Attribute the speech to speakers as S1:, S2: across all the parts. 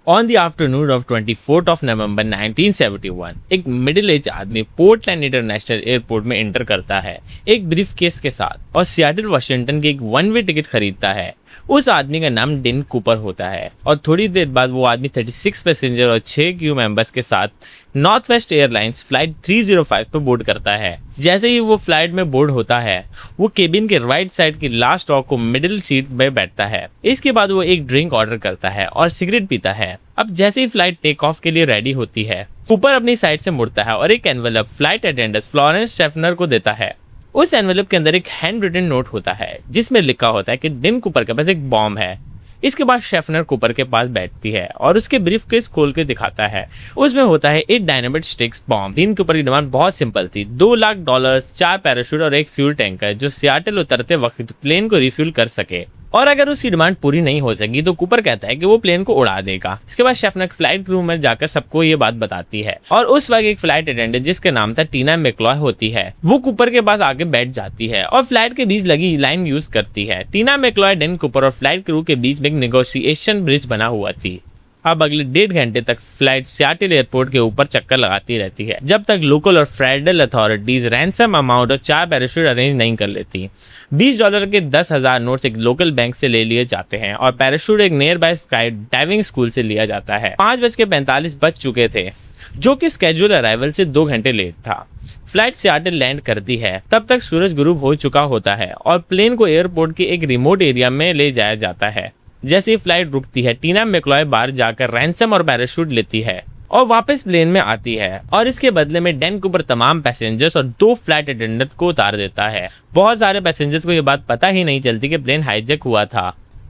S1: On the afternoon of 24 नवंबर 1971 एक middle age आदमी Portland international airport में एंटर करता है एक ब्रीफ केस के साथ और सियाटल वाशिंगटन की एक वन वे टिकट खरीदता है। उस आदमी का नाम डेन कूपर होता है और थोड़ी देर बाद वो आदमी 36 पैसेंजर और 6 क्रू मेंबर्स के साथ नॉर्थ वेस्ट एयरलाइंस फ्लाइट 305 पर बोर्ड करता है। जैसे ही वो फ्लाइट में बोर्ड होता है वो केबिन के राइट साइड की लास्ट रॉ को मिडिल सीट में बैठता है। इसके बाद वो एक ड्रिंक ऑर्डर करता है और सिगरेट पीता है। अब जैसे ही फ्लाइट टेक ऑफ के लिए रेडी होती है कूपर अपनी साइड से मुड़ता है और एक एनवेलप फ्लाइट अटेंडेंट फ्लोरेंस शेफनर को देता है। उस एनवेलप के अंदर एक हैंड रिटन नोट होता है जिसमें लिखा होता है कि डेन कूपर के पास एक बॉम्ब है। इसके बाद शेफनर कूपर के पास बैठती है और उसके ब्रीफ केस खोल के दिखाता है। उसमें होता है 8 dynamite sticks bomb. Dan Cooper की डिमांड बहुत सिंपल थी, $2 लाख, 4 पैराशूट और एक फ्यूल टैंकर जो सियाटल उतरते वक्त प्लेन को रिफ्यूल कर सके। और अगर उसकी डिमांड पूरी नहीं हो सकी तो कूपर कहता है कि वो प्लेन को उड़ा देगा। इसके बाद शेफनर फ्लाइट क्रू में जाकर सबको ये बात बताती है और उस वक्त एक फ्लाइट अटेंडेंट जिसका नाम था टीना मैक्लॉय होती है वो कूपर के पास आके बैठ जाती है और फ्लाइट के बीच लगी लाइन यूज करती है। टीना मैक्लॉय, डेन कूपर और फ्लाइट क्रू के बीच में एक नेगोशिएशन ब्रिज बना हुआ थी। अब अगले 1.5 घंटे तक फ्लाइट सियाटल एयरपोर्ट के ऊपर चक्कर लगाती रहती है जब तक लोकल और फेडरल अथॉरिटीज रैंसम अमाउंट और 4 पैराशूट अरेंज नहीं कर लेती। $20 के 10,000 नोट्स एक लोकल बैंक से ले लिए जाते हैं और पैराशूट एक near by sky diving school से लिया जाता है। 5:45 बज चुके थे जो कि स्केड्यूल अराइवल से 2 घंटे लेट था। फ्लाइट सियाटल लैंड करती है तब तक सूरज गुरूब हो चुका होता है और प्लेन को एयरपोर्ट के एक रिमोट एरिया में ले जाया जाता है। जैसे ही फ्लाइट रुकती है टीना मैक्लॉय बाहर जाकर रैंसम और पैराशूट लेती है और वापस प्लेन में आती है और इसके बदले में डेन कूपर तमाम पैसेंजर्स और 2 फ्लाइट अटेंडेंट को उतार देता है। बहुत सारे पैसेंजर्स को ये बात पता ही नहीं चलती कि प्लेन हाईजैक हुआ था।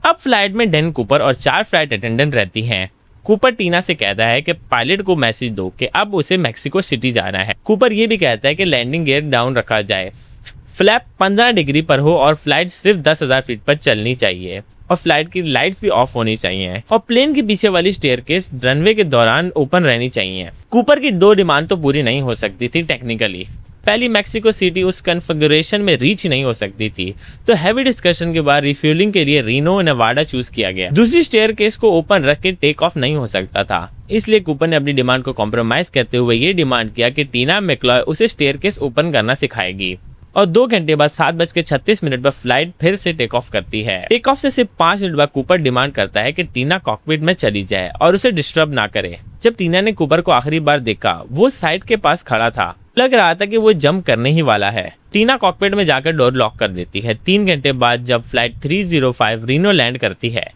S1: अब फ्लाइट में डेन कूपर और 4 फ्लाइट अटेंडेंट रहती हैं। कूपर टीना से कहता है कि पायलट को मैसेज दो कि अब उसे मैक्सिको सिटी जाना है। कूपर ये भी कहता है कि लैंडिंग गियर डाउन रखा जाए, फ्लैप 15 डिग्री पर हो और फ्लाइट सिर्फ 10,000 फीट पर चलनी चाहिए और फ्लाइट की लाइट्स भी ऑफ होनी चाहिए और प्लेन के पीछे वाली स्टेयरकेस रनवे के दौरान ओपन रहनी चाहिए। कूपर की 2 डिमांड तो पूरी नहीं हो सकती थी टेक्निकली। पहली, मैक्सिको सिटी उस कन्फिगरेशन में रीच नहीं हो सकती थी तो हैवी डिस्कशन के बाद रिफ्यूलिंग के लिए रीनो नेवाडा चूज किया गया। दूसरी स्टेयरकेस को ओपन रख के टेक ऑफ नहीं हो सकता था, इसलिए कूपर ने अपनी डिमांड को कॉम्प्रोमाइज करते हुए ये डिमांड किया कि टीना मैक्लॉय उसे स्टेयरकेस ओपन करना सिखाएगी। और 2 घंटे बाद 7:36 पर फ्लाइट फिर से टेक ऑफ करती है। टेक ऑफ से सिर्फ 5 मिनट बाद कूपर डिमांड करता है कि टीना कॉकपिट में चली जाए और उसे डिस्टर्ब ना करे। जब टीना ने कूपर को आखिरी बार देखा वो साइड के पास खड़ा था, लग रहा था कि वो जंप करने ही वाला है। टीना कॉकपिट में जाकर डोर लॉक कर देती है। 3 घंटे बाद जब फ्लाइट 305 रीनो लैंड करती है,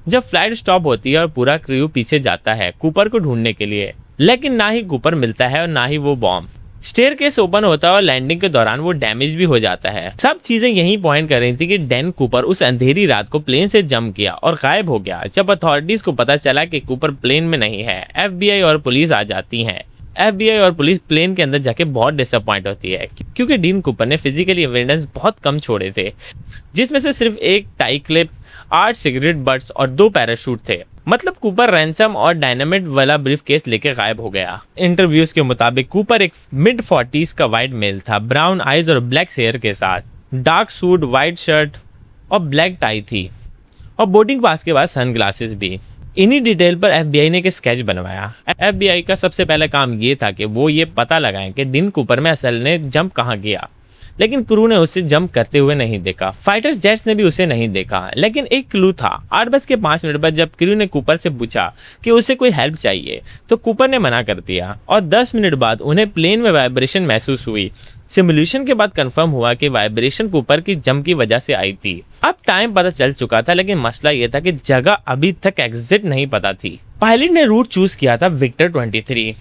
S1: जब फ्लाइट स्टॉप होती है और पूरा क्रू पीछे जाता है कूपर को ढूंढने के लिए, लेकिन ना ही कूपर मिलता है और ना ही वो बॉम्ब। स्टेयरकेस ओपन होता है और लैंडिंग के दौरान वो डैमेज भी हो जाता है। सब चीजें यही पॉइंट कर रही थी कि डेन कूपर उस अंधेरी रात को प्लेन से जंप किया और गायब हो गया। जब अथॉरिटीज को पता चला कि कूपर प्लेन में नहीं है, FBI और पुलिस आ जाती हैं। FBI और पुलिस प्लेन के अंदर जाके बहुत डिसअपॉइंट होती है क्योंकि डेन कूपर ने फिजिकल एविडेंस बहुत कम छोड़े थे, जिसमें से सिर्फ एक टाई क्लिप, 8 सिगरेट बट्स और 2 पैराशूट थे। मतलब कूपर रैंसम और डायनामाइट वाला ब्रीफ केस लेके गायब हो गया। इंटरव्यूज के मुताबिक कूपर एक mid-40s का वाइट मेल था, ब्राउन आइज और ब्लैक हेयर के साथ, डार्क सूट, व्हाइट शर्ट और ब्लैक टाई थी और बोर्डिंग पास के बाद सनग्लासेस भी। इन्हीं डिटेल पर FBI ने एक स्केच बनवाया। FBI का सबसे पहला काम ये था कि वो ये पता लगाएं कि डेन कूपर में असल ने जंप कहाँ किया, लेकिन क्रू ने उसे जंप करते हुए नहीं देखा। फाइटर जेट्स ने भी उसे नहीं देखा, लेकिन एक क्लू था। 8:05 पर जब क्रू ने कूपर से पूछा कि उसे कोई हेल्प चाहिए तो कूपर ने मना कर दिया और 10 मिनट बाद उन्हें प्लेन में वाइब्रेशन महसूस हुई। सिमुलेशन के बाद कंफर्म हुआ कि वाइब्रेशन कूपर की जंप की वजह से आई थी। अब टाइम पता चल चुका था, लेकिन मसला यह था कि जगह अभी तक एग्जिट नहीं पता थी। पायलट ने रूट चूज किया था विक्टर 23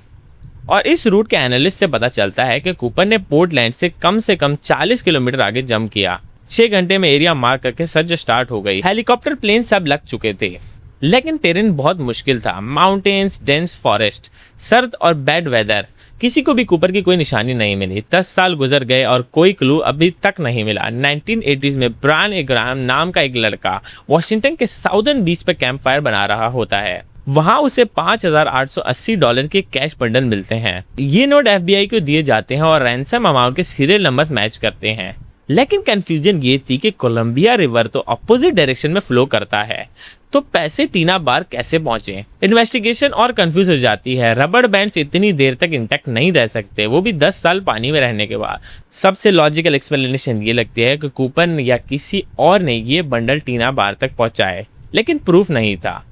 S1: और इस रूट के एनालिस्ट से पता चलता है कि कूपर ने पोर्टलैंड से कम 40 किलोमीटर आगे जंप किया। 6 घंटे में एरिया मार्क करके सर्च स्टार्ट हो गई। हेलीकॉप्टर प्लेन सब लग चुके थे, लेकिन टेरेन बहुत मुश्किल था। माउंटेन्स, डेंस फॉरेस्ट, सर्द और बैड वेदर। किसी को भी कूपर की कोई निशानी नहीं मिली। 10 साल गुजर गए और कोई क्लू अभी तक नहीं मिला। 1980s में ब्रायन एग्राम नाम का एक लड़का वॉशिंगटन के साउदर्न बीच पर कैंप फायर बना रहा होता है। वहां उसे $5,880 के कैश बंडल मिलते हैं। ये नोट FBI को दिए जाते हैं और रैंसम अमाउंट के सीरियल नंबर्स मैच करते हैं। लेकिन कंफ्यूजन ये थी कि कोलंबिया रिवर तो अपोजिट डायरेक्शन में फ्लो करता है। तो पैसे टीना बार कैसे पहुंचे? इन्वेस्टिगेशन और कंफ्यूज हो जाती है। रबड़ बैंड्स इतनी देर तक इंटैक्ट नहीं रह सकते, वो भी 10 साल पानी में रहने के बाद। सबसे लॉजिकल एक्सप्लेनेशन ये लगती है कि कूपर या किसी और ने ये बंडल टीना बार तक पहुंचाए, लेकिन प्रूफ नहीं था।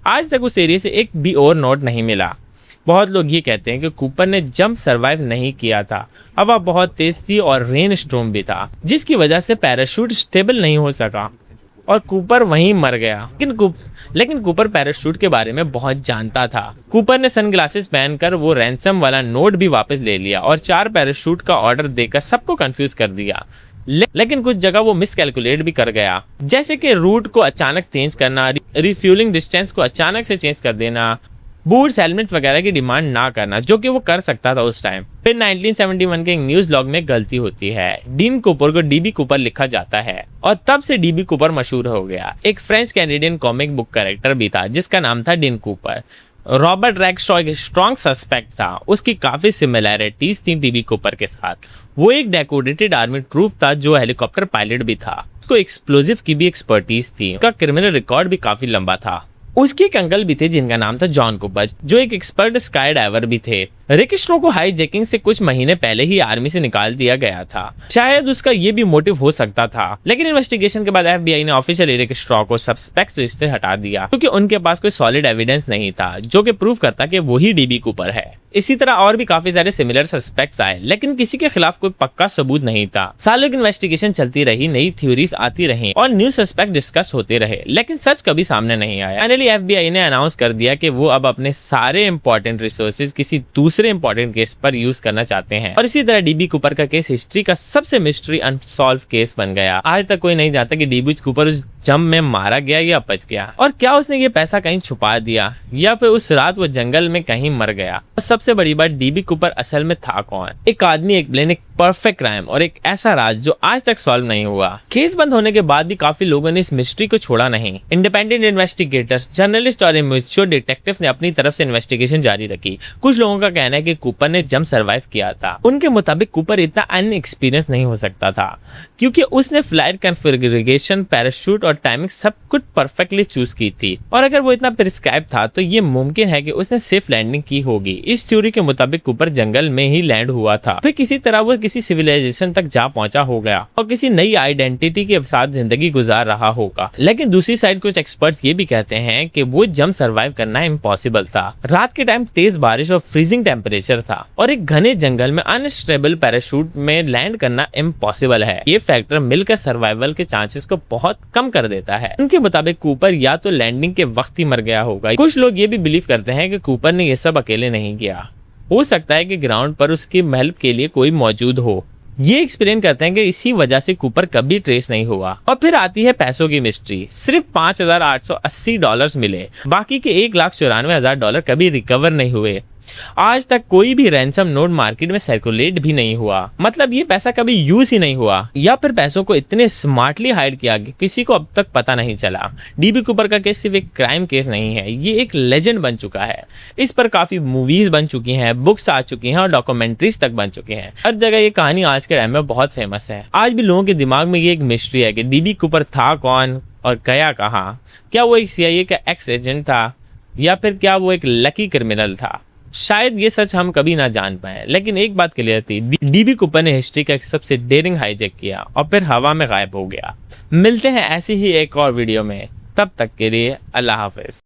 S1: आज तक उस एरिया से एक भी और नोट नहीं मिला। बहुत लोग ये कहते हैं कि कूपर ने जंप सर्वाइव नहीं किया था। हवा बहुत तेज थी और रेन स्टॉर्म भी था, जिसकी वजह से पैराशूट स्टेबल नहीं हो सका और कूपर वहीं मर गया। लेकिन कूपर पैराशूट के बारे में बहुत जानता था। कूपर ने सनग्लासेस पहनकर वो रैंसम वाला नोट भी वापस ले लिया और 4 पैराशूट का ऑर्डर देकर सबको कंफ्यूज कर दिया। लेकिन कुछ जगह वो मिसकैलकुलेट भी कर गया, जैसे कि रूट को अचानक चेंज करना, रिफ्यूलिंग डिस्टेंस को अचानक से चेंज कर देना, बूट्स हेलमेट्स वगैरह की डिमांड ना करना, जो कि वो कर सकता था उस टाइम। फिर 1971 के एक न्यूज लॉग में गलती होती है। डीन कूपर को डीबी कूपर लिखा जाता है और तब से डीबी कूपर मशहूर हो गया। एक French Canadian comic book character भी था जिसका नाम था डीन कूपर। रॉबर्ट रैगस्ट्रॉ एक स्ट्रॉन्ग सस्पेक्ट था। उसकी काफी सिमिलैरिटीज थी डीबी कूपर के साथ। वो एक डेकोरेटेड आर्मी ट्रूप था जो हेलीकॉप्टर पायलट भी था। उसको एक्सप्लोजिव की भी एक्सपर्टीज थी। उसका क्रिमिनल रिकॉर्ड भी काफी लंबा था। उसके एक अंकल भी थे जिनका नाम था जॉन कूपर, जो एक एक्सपर्ट स्काई डाइवर भी थे। रिक स्ट्रॉ को हाईजैकिंग से कुछ महीने पहले ही आर्मी से निकाल दिया गया था। शायद उसका ये भी मोटिव हो सकता था, लेकिन इन्वेस्टिगेशन के बाद FBI ने ऑफिशियली रिक स्ट्रॉ को सस्पेक्ट लिस्ट से हटा दिया क्योंकि उनके पास कोई सॉलिड एविडेंस नहीं था जो कि प्रूव करता कि वही डीबी कूपर है। इसी तरह और भी काफी सारे सिमिलर सस्पेक्ट्स आए, लेकिन किसी के खिलाफ कोई पक्का सबूत नहीं था। सालों की इन्वेस्टिगेशन चलती रही, नई थ्योरीज आती रही और न्यू सस्पेक्ट डिस्कस होते रहे, लेकिन सच कभी सामने नहीं आया। फाइनली FBI ने अनाउंस कर दिया कि वो अब अपने सारे इंपॉर्टेंट रिसोर्सेज किसी दूसरे इंपॉर्टेंट केस पर यूज करना चाहते हैं और इसी तरह डीबी कूपर का केस हिस्ट्री का सबसे मिस्ट्री अनसॉल्व केस बन गया। आज तक कोई नहीं जानता कि डीबी कूपर उस जंप में मारा गया या बच गया, और क्या उसने ये पैसा कहीं छुपा दिया या फिर उस रात वो जंगल में कहीं मर गया। और सबसे बड़ी बात, डीबी कूपर असल में था कौन? एक आदमी, एक प्लेन, एक परफेक्ट क्राइम और एक ऐसा राज जो आज तक सॉल्व नहीं हुआ। केस बंद होने के बाद भी काफी लोगों ने इस मिस्ट्री को छोड़ा नहीं। इंडिपेंडेंट इन्वेस्टिगेटर्स, जर्नलिस्ट और इमेच्योर डिटेक्टिव ने अपनी तरफ से इन्वेस्टिगेशन जारी रखी। कुछ लोगों का कहना है कि कूपर ने जंप सर्वाइव किया था। उनके मुताबिक कूपर इतना अनएक्सपीरियंस नहीं हो सकता था क्योंकि उसने फ्लाइट कॉन्फ़िगरेशन, पैराशूट और टाइमिंग सब कुछ परफेक्टली चूज की थी, और अगर वो इतना प्रिस्क्राइब था तो ये मुमकिन है कि उसने सेफ लैंडिंग की होगी। इस थ्योरी के मुताबिक कूपर जंगल में ही लैंड हुआ था, फिर किसी तरह वो किसी सिविलाइजेशन तक जा पहुंचा हो गया और किसी नई आइडेंटिटी के साथ जिंदगी गुजार रहा होगा। लेकिन दूसरी साइड कुछ एक्सपर्ट्स ये भी कहते हैं कि वो जंप सर्वाइव करना इम्पॉसिबल था। रात के टाइम तेज बारिश और फ्रीजिंग टेम्परेचर था और एक घने जंगल में अनस्टेबल पैराशूट में लैंड करना इम्पॉसिबल है। ये फैक्टर मिलकर सर्वाइवल के चांसेस को बहुत कम कर देता है। उनके मुताबिक कूपर या तो लैंडिंग के वक्त ही मर गया होगा। कुछ लोग ये भी बिलीव करते हैं कि कूपर ने ये सब अकेले नहीं किया। हो सकता है कि ग्राउंड पर उसकी हेल्प के लिए कोई मौजूद हो। ये एक्सप्लेन करते हैं कि इसी वजह से कूपर कभी ट्रेस नहीं हुआ। और फिर आती है पैसों की मिस्ट्री। सिर्फ $5,880 मिले, बाकी के $1,94,000 कभी रिकवर नहीं हुए। आज तक कोई भी रैंसम नोट मार्केट में सर्कुलेट भी नहीं हुआ। मतलब ये पैसा कभी यूज ही नहीं हुआ, या फिर पैसों को इतने स्मार्टली हाइड किया कि किसी को अब तक पता नहीं चला। डीबी कूपर का केस सिर्फ एक क्राइम केस नहीं है, ये एक लेजेंड बन चुका है। इस पर काफी मूवीज बन चुकी हैं, बुक्स आ चुकी हैं और डॉक्यूमेंट्रीज तक बन चुकी हैं। हर जगह ये कहानी आज के टाइम में बहुत फेमस है। आज भी लोगों के दिमाग में ये एक मिस्ट्री है कि डीबी कूपर था कौन और गया कहाँ। क्या वो एक CIA का एक्स एजेंट था या फिर क्या वो एक लकी क्रिमिनल था? शायद ये सच हम कभी ना जान पाए, लेकिन एक बात क्लियर थी, डीबी कूपर ने हिस्ट्री का सबसे डेयरिंग हाईजैक किया और फिर हवा में गायब हो गया। मिलते हैं ऐसी ही एक और वीडियो में, तब तक के लिए अल्लाह हाफिज।